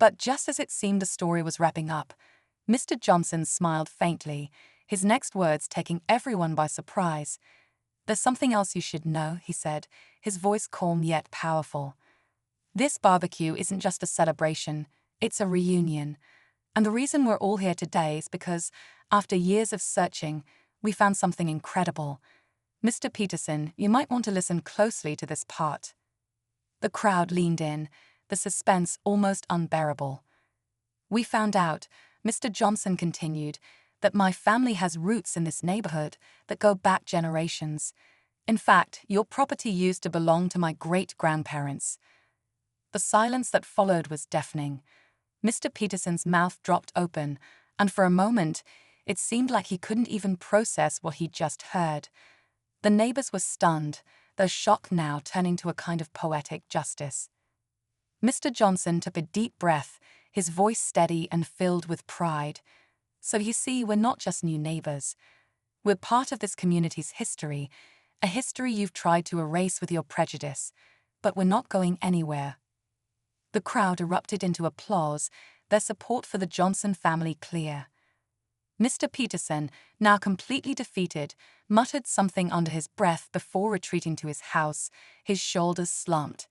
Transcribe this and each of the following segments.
But just as it seemed the story was wrapping up, Mr. Johnson smiled faintly, his next words taking everyone by surprise. "There's something else you should know," he said, his voice calm yet powerful. "This barbecue isn't just a celebration, it's a reunion. And the reason we're all here today is because, after years of searching, we found something incredible. Mr. Peterson, you might want to listen closely to this part." The crowd leaned in, the suspense almost unbearable. "We found out," Mr. Johnson continued, "that my family has roots in this neighborhood that go back generations. In fact, your property used to belong to my great-grandparents." The silence that followed was deafening. Mr. Peterson's mouth dropped open, and for a moment, it seemed like he couldn't even process what he'd just heard. The neighbors were stunned, their shock now turning to a kind of poetic justice. Mr. Johnson took a deep breath, his voice steady and filled with pride. "So you see, we're not just new neighbors. We're part of this community's history, a history you've tried to erase with your prejudice, but we're not going anywhere." The crowd erupted into applause, their support for the Johnson family clear. Mr. Peterson, now completely defeated, muttered something under his breath before retreating to his house, his shoulders slumped.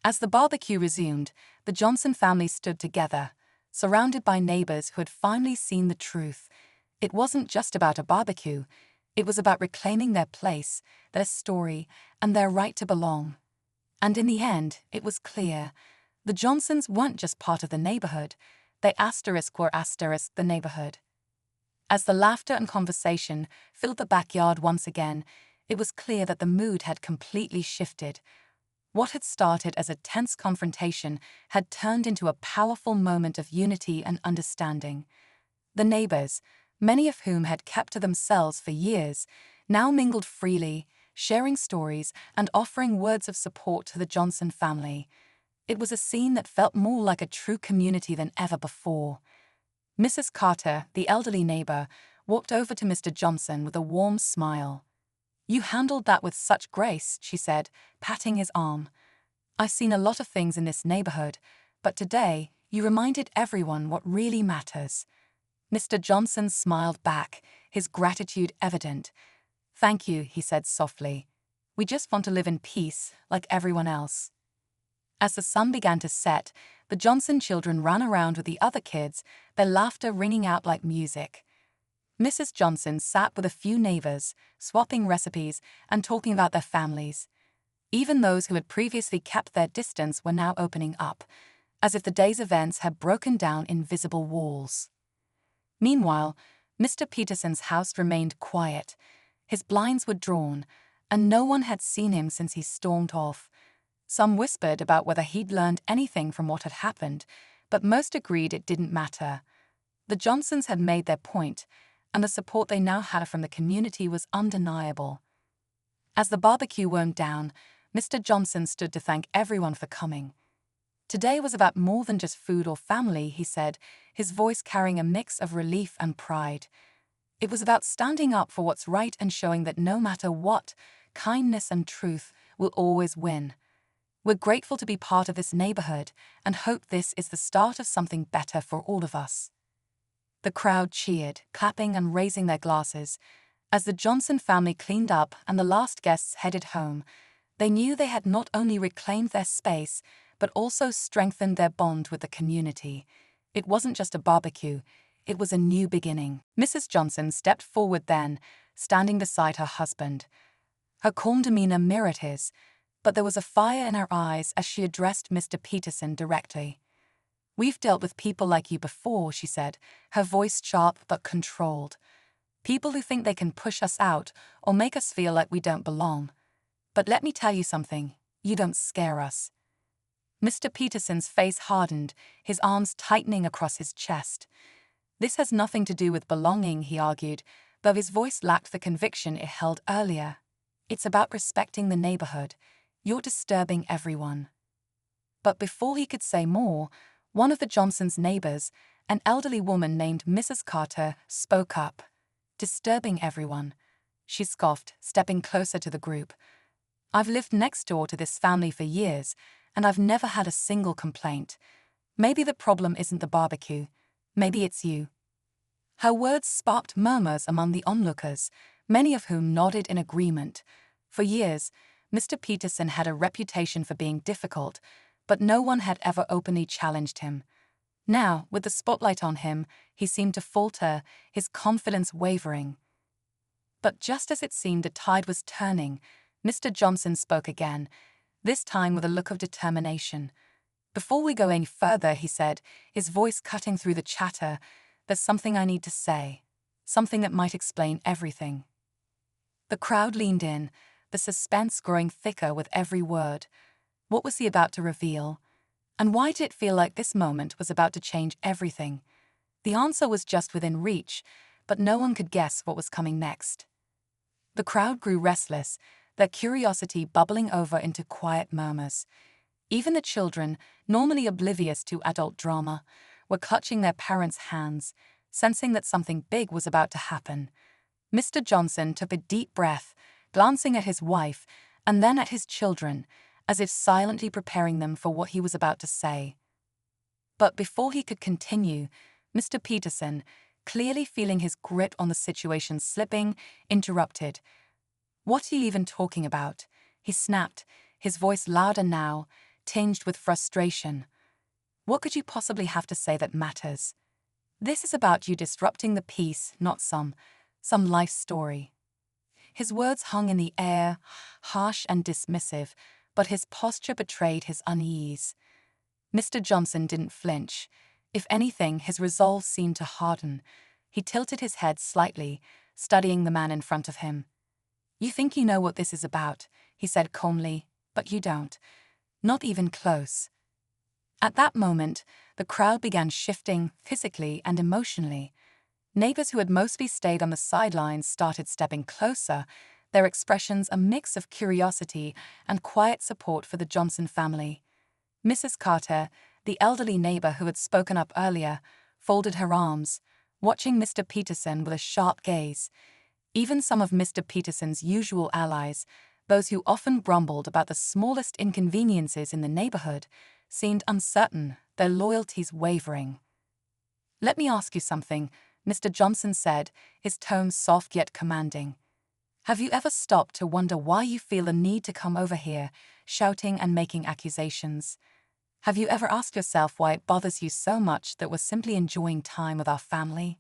As the barbecue resumed, the Johnson family stood together, surrounded by neighbors who had finally seen the truth. It wasn't just about a barbecue, it was about reclaiming their place, their story, and their right to belong. And in the end, it was clear. The Johnsons weren't just part of the neighborhood, they ** the neighborhood. As the laughter and conversation filled the backyard once again, it was clear that the mood had completely shifted. What had started as a tense confrontation had turned into a powerful moment of unity and understanding. The neighbors, many of whom had kept to themselves for years, now mingled freely, sharing stories and offering words of support to the Johnson family. It was a scene that felt more like a true community than ever before. Mrs. Carter, the elderly neighbor, walked over to Mr. Johnson with a warm smile. "You handled that with such grace," she said, patting his arm. "I've seen a lot of things in this neighborhood, but today you reminded everyone what really matters." Mr. Johnson smiled back, his gratitude evident. "Thank you," he said softly. "We just want to live in peace, like everyone else." As the sun began to set, the Johnson children ran around with the other kids, their laughter ringing out like music. Mrs. Johnson sat with a few neighbors, swapping recipes and talking about their families. Even those who had previously kept their distance were now opening up, as if the day's events had broken down invisible walls. Meanwhile, Mr. Peterson's house remained quiet. His blinds were drawn, and no one had seen him since he stormed off. Some whispered about whether he'd learned anything from what had happened, but most agreed it didn't matter. The Johnsons had made their point, and the support they now had from the community was undeniable. As the barbecue wound down, Mr. Johnson stood to thank everyone for coming. "Today was about more than just food or family," he said, his voice carrying a mix of relief and pride. "It was about standing up for what's right and showing that no matter what, kindness and truth will always win. We're grateful to be part of this neighborhood and hope this is the start of something better for all of us." The crowd cheered, clapping and raising their glasses. As the Johnson family cleaned up and the last guests headed home, they knew they had not only reclaimed their space, but also strengthened their bond with the community. It wasn't just a barbecue, it was a new beginning. Mrs. Johnson stepped forward then, standing beside her husband. Her calm demeanor mirrored his, but there was a fire in her eyes as she addressed Mr. Peterson directly. "We've dealt with people like you before," she said, her voice sharp but controlled. "People who think they can push us out or make us feel like we don't belong. But let me tell you something, you don't scare us." Mr. Peterson's face hardened, his arms tightening across his chest. "This has nothing to do with belonging," he argued, though his voice lacked the conviction it held earlier. "It's about respecting the neighborhood. You're disturbing everyone." But before he could say more, one of the Johnsons' neighbors, an elderly woman named Mrs. Carter, spoke up. "Disturbing everyone," she scoffed, stepping closer to the group. "I've lived next door to this family for years, and I've never had a single complaint. Maybe the problem isn't the barbecue. Maybe it's you. Her words sparked murmurs among the onlookers, many of whom nodded in agreement. For years, Mr. Peterson had a reputation for being difficult, but no one had ever openly challenged him. Now, with the spotlight on him, he seemed to falter, his confidence wavering. But just as it seemed the tide was turning, Mr. Johnson spoke again, this time with a look of determination. "Before we go any further," he said, his voice cutting through the chatter, "there's something I need to say. Something that might explain everything." The crowd leaned in, the suspense growing thicker with every word. What was he about to reveal? And why did it feel like this moment was about to change everything? The answer was just within reach, but no one could guess what was coming next. The crowd grew restless, their curiosity bubbling over into quiet murmurs. Even the children, normally oblivious to adult drama, were clutching their parents' hands, sensing that something big was about to happen. Mr. Johnson took a deep breath, glancing at his wife and then at his children, as if silently preparing them for what he was about to say. But before he could continue, Mr. Peterson, clearly feeling his grip on the situation slipping, interrupted. "What are you even talking about?" he snapped, his voice louder now, tinged with frustration. "What could you possibly have to say that matters? This is about you disrupting the peace, not some life story." His words hung in the air, harsh and dismissive, but his posture betrayed his unease. Mr. Johnson didn't flinch. If anything, his resolve seemed to harden. He tilted his head slightly, studying the man in front of him. "You think you know what this is about," he said calmly, "but you don't. Not even close." At that moment, the crowd began shifting physically and emotionally. Neighbors who had mostly stayed on the sidelines started stepping closer, their expressions a mix of curiosity and quiet support for the Johnson family. Mrs. Carter, the elderly neighbor who had spoken up earlier, folded her arms, watching Mr. Peterson with a sharp gaze. Even some of Mr. Peterson's usual allies, those who often grumbled about the smallest inconveniences in the neighborhood, seemed uncertain, their loyalties wavering. "Let me ask you something," Mr. Johnson said, his tone soft yet commanding. "Have you ever stopped to wonder why you feel the need to come over here, shouting and making accusations? Have you ever asked yourself why it bothers you so much that we're simply enjoying time with our family?"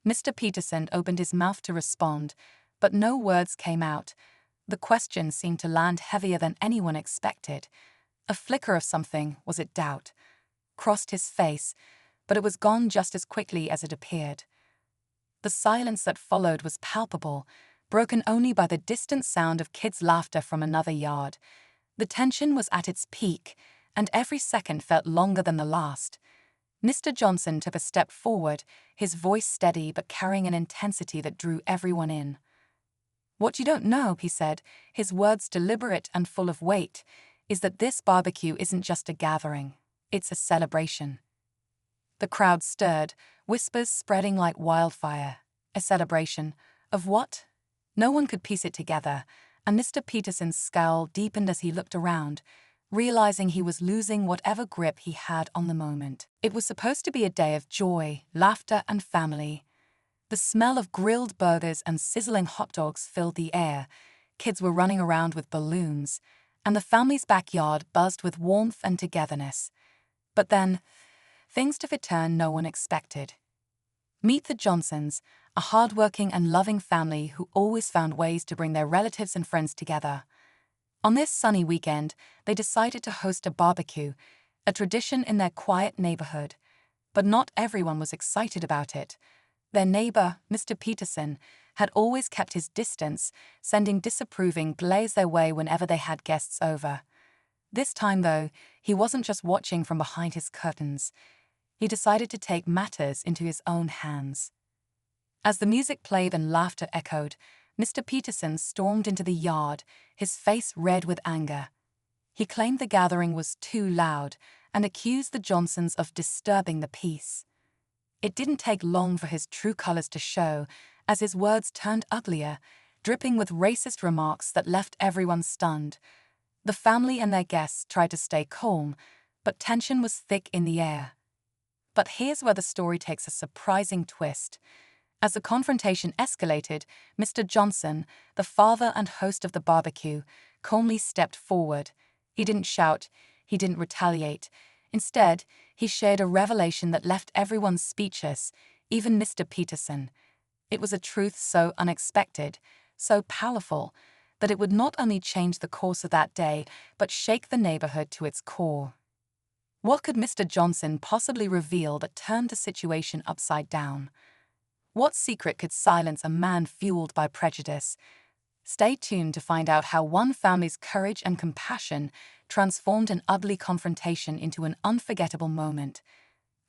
Mr. Peterson opened his mouth to respond, but no words came out. The question seemed to land heavier than anyone expected. A flicker of something, was it doubt, crossed his face, but it was gone just as quickly as it appeared. The silence that followed was palpable, broken only by the distant sound of kids' laughter from another yard. The tension was at its peak, and every second felt longer than the last. Mr. Johnson took a step forward, his voice steady but carrying an intensity that drew everyone in. "What you don't know," he said, his words deliberate and full of weight, "is that this barbecue isn't just a gathering. It's a celebration." The crowd stirred, whispers spreading like wildfire. A celebration? Of what? No one could piece it together, and Mr. Peterson's scowl deepened as he looked around, realizing he was losing whatever grip he had on the moment. It was supposed to be a day of joy, laughter, and family. The smell of grilled burgers and sizzling hot dogs filled the air. Kids were running around with balloons, and the family's backyard buzzed with warmth and togetherness. But then, things took a turn no one expected. Meet the Johnsons, a hardworking and loving family who always found ways to bring their relatives and friends together. On this sunny weekend, they decided to host a barbecue, a tradition in their quiet neighborhood. But not everyone was excited about it. Their neighbor, Mr. Peterson, had always kept his distance, sending disapproving glares their way whenever they had guests over. This time, though, he wasn't just watching from behind his curtains. He decided to take matters into his own hands. As the music played and laughter echoed, Mr. Peterson stormed into the yard, his face red with anger. He claimed the gathering was too loud and accused the Johnsons of disturbing the peace. It didn't take long for his true colors to show, as his words turned uglier, dripping with racist remarks that left everyone stunned. The family and their guests tried to stay calm, but tension was thick in the air. But here's where the story takes a surprising twist. As the confrontation escalated, Mr. Johnson, the father and host of the barbecue, calmly stepped forward. He didn't shout, he didn't retaliate. Instead, he shared a revelation that left everyone speechless, even Mr. Peterson. It was a truth so unexpected, so powerful, that it would not only change the course of that day, but shake the neighborhood to its core. What could Mr. Johnson possibly reveal that turned the situation upside down? What secret could silence a man fueled by prejudice? Stay tuned to find out how one family's courage and compassion transformed an ugly confrontation into an unforgettable moment.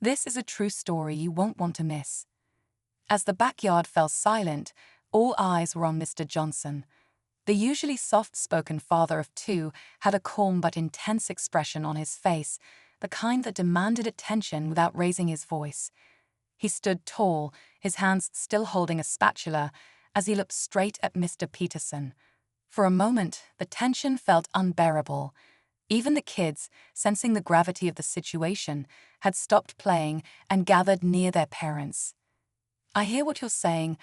This is a true story you won't want to miss. As the backyard fell silent, all eyes were on Mr. Johnson. The usually soft-spoken father of two had a calm but intense expression on his face, the kind that demanded attention without raising his voice. He stood tall, his hands still holding a spatula, as he looked straight at Mr. Peterson. For a moment, the tension felt unbearable. Even the kids, sensing the gravity of the situation, had stopped playing and gathered near their parents. "I hear what you're saying,"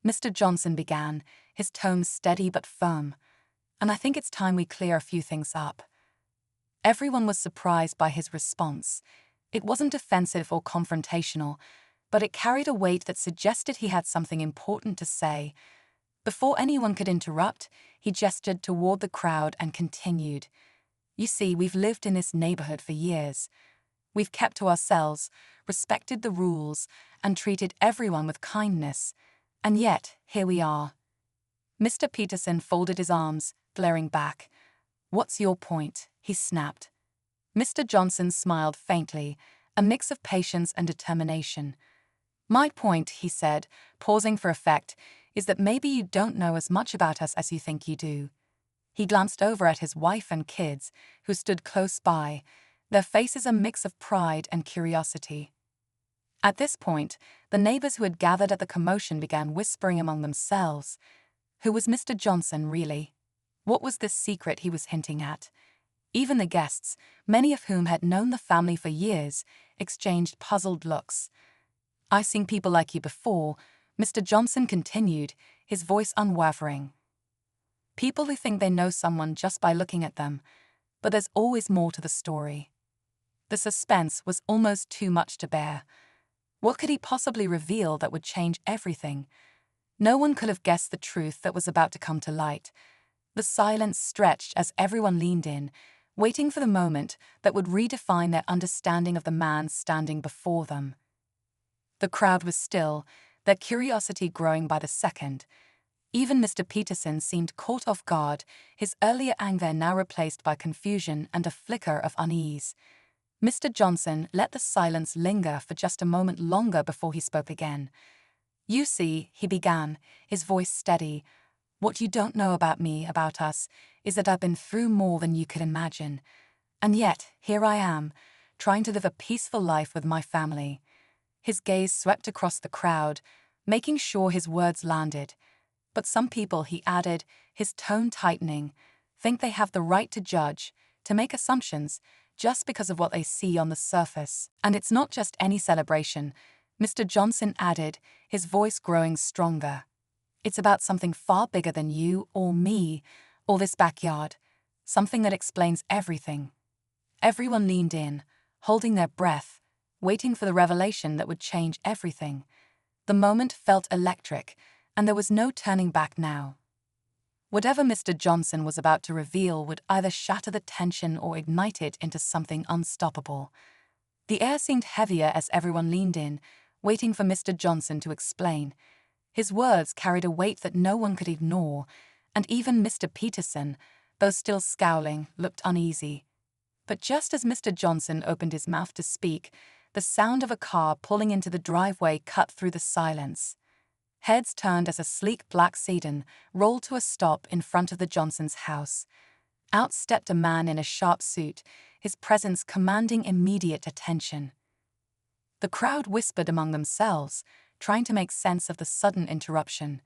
Mr. Johnson began, his tone steady but firm. "And I think it's time we clear a few things up." Everyone was surprised by his response. It wasn't defensive or confrontational, but it carried a weight that suggested he had something important to say. Before anyone could interrupt, he gestured toward the crowd and continued. "You see, we've lived in this neighborhood for years. We've kept to ourselves, respected the rules, and treated everyone with kindness. And yet, here we are." Mr. Peterson folded his arms, glaring back. "What's your point?" he snapped. Mr. Johnson smiled faintly, a mix of patience and determination. "My point," he said, pausing for effect, "is that maybe you don't know as much about us as you think you do." He glanced over at his wife and kids, who stood close by, their faces a mix of pride and curiosity. At this point, the neighbors who had gathered at the commotion began whispering among themselves. Who was Mr. Johnson, really? What was this secret he was hinting at? Even the guests, many of whom had known the family for years, exchanged puzzled looks. "I've seen people like you before," Mr. Johnson continued, his voice unwavering. "People who think they know someone just by looking at them, but there's always more to the story." The suspense was almost too much to bear. What could he possibly reveal that would change everything? No one could have guessed the truth that was about to come to light. The silence stretched as everyone leaned in, waiting for the moment that would redefine their understanding of the man standing before them. The crowd was still, their curiosity growing by the second. Even Mr. Peterson seemed caught off guard, his earlier anger now replaced by confusion and a flicker of unease. Mr. Johnson let the silence linger for just a moment longer before he spoke again. "You see," he began, his voice steady, "what you don't know about me, about us, is that I've been through more than you could imagine. And yet, here I am, trying to live a peaceful life with my family." His gaze swept across the crowd, making sure his words landed. "But some people," he added, his tone tightening, "think they have the right to judge, to make assumptions, just because of what they see on the surface. And it's not just any celebration," Mr. Johnson added, his voice growing stronger. "It's about something far bigger than you or me or this backyard, something that explains everything." Everyone leaned in, holding their breath, waiting for the revelation that would change everything. The moment felt electric, and there was no turning back now. Whatever Mr. Johnson was about to reveal would either shatter the tension or ignite it into something unstoppable. The air seemed heavier as everyone leaned in, waiting for Mr. Johnson to explain. His words carried a weight that no one could ignore, and even Mr. Peterson, though still scowling, looked uneasy. But just as Mr. Johnson opened his mouth to speak, the sound of a car pulling into the driveway cut through the silence. Heads turned as a sleek black sedan rolled to a stop in front of the Johnsons' house. Out stepped a man in a sharp suit, his presence commanding immediate attention. The crowd whispered among themselves, trying to make sense of the sudden interruption.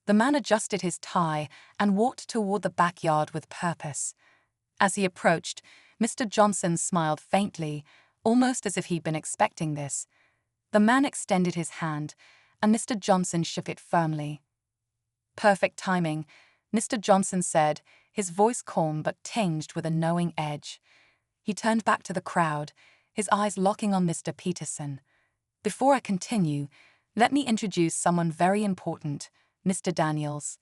The man adjusted his tie and walked toward the backyard with purpose. As he approached, Mr. Johnson smiled faintly, almost as if he'd been expecting this. The man extended his hand, and Mr. Johnson shook it firmly. "Perfect timing," Mr. Johnson said, his voice calm but tinged with a knowing edge. He turned back to the crowd, his eyes locking on Mr. Peterson. "Before I continue, let me introduce someone very important, Mr. Daniels."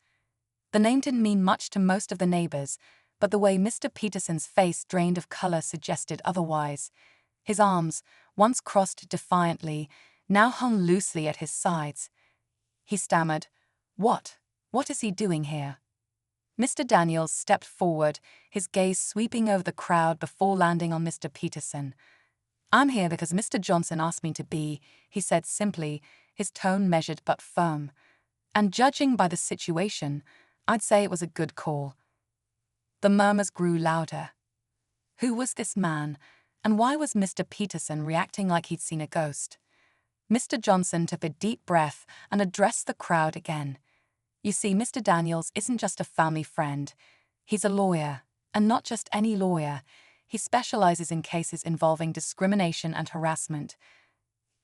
The name didn't mean much to most of the neighbors, but the way Mr. Peterson's face drained of color suggested otherwise. His arms, once crossed defiantly, now hung loosely at his sides. He stammered, What is he doing here?" Mr. Daniels stepped forward, his gaze sweeping over the crowd before landing on Mr. Peterson. "I'm here because Mr. Johnson asked me to be," he said simply, his tone measured but firm. "And judging by the situation, I'd say it was a good call." The murmurs grew louder. Who was this man, and why was Mr. Peterson reacting like he'd seen a ghost? Mr. Johnson took a deep breath and addressed the crowd again. "You see, Mr. Daniels isn't just a family friend. He's a lawyer, and not just any lawyer. He specializes in cases involving discrimination and harassment."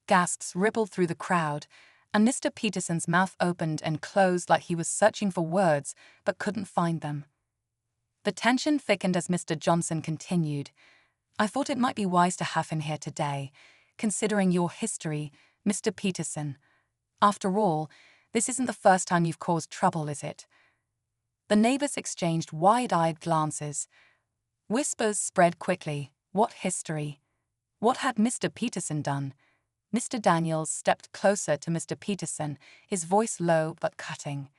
Gasps rippled through the crowd, and Mr. Peterson's mouth opened and closed like he was searching for words but couldn't find them. The tension thickened as Mr. Johnson continued. "I thought it might be wise to have him here today, considering your history, Mr. Peterson. After all, this isn't the first time you've caused trouble, is it?" The neighbors exchanged wide-eyed glances. Whispers spread quickly. What history? What had Mr. Peterson done? Mr. Daniels stepped closer to Mr. Peterson, his voice low but cutting.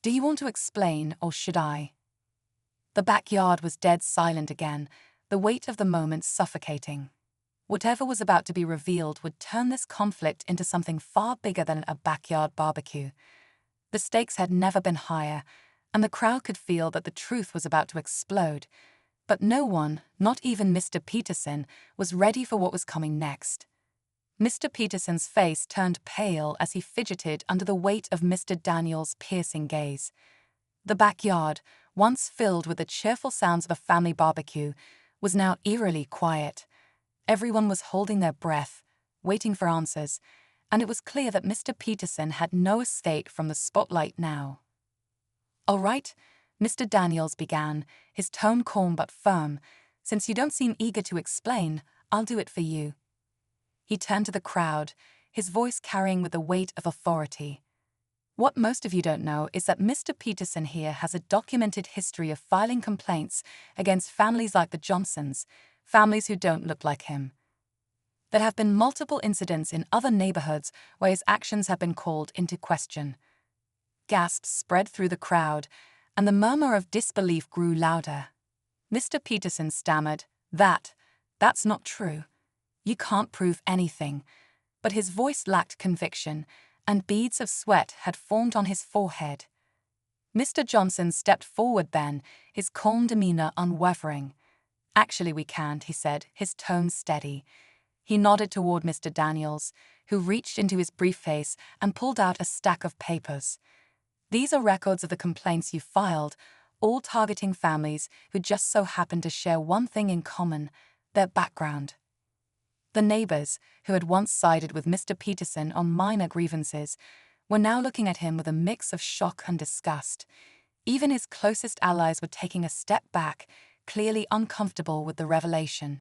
"Do you want to explain, or should I?" The backyard was dead silent again, the weight of the moment suffocating. Whatever was about to be revealed would turn this conflict into something far bigger than a backyard barbecue. The stakes had never been higher, and the crowd could feel that the truth was about to explode. But no one, not even Mr. Peterson, was ready for what was coming next. Mr. Peterson's face turned pale as he fidgeted under the weight of Mr. Daniels' piercing gaze. The backyard, once filled with the cheerful sounds of a family barbecue, was now eerily quiet. Everyone was holding their breath, waiting for answers, and it was clear that Mr. Peterson had no escape from the spotlight now. "All right," Mr. Daniels began, his tone calm but firm. "Since you don't seem eager to explain, I'll do it for you." He turned to the crowd, his voice carrying with the weight of authority. "What most of you don't know is that Mr. Peterson here has a documented history of filing complaints against families like the Johnsons, families who don't look like him. There have been multiple incidents in other neighborhoods where his actions have been called into question." Gasps spread through the crowd, and the murmur of disbelief grew louder. Mr. Peterson stammered, That's not true. You can't prove anything." But his voice lacked conviction, and beads of sweat had formed on his forehead. Mr. Johnson stepped forward then, his calm demeanor unwavering. "Actually, we can't," he said, his tone steady. He nodded toward Mr. Daniels, who reached into his briefcase and pulled out a stack of papers. "These are records of the complaints you filed, all targeting families who just so happen to share one thing in common, their background." The neighbors, who had once sided with Mr. Peterson on minor grievances, were now looking at him with a mix of shock and disgust. Even his closest allies were taking a step back, clearly uncomfortable with the revelation.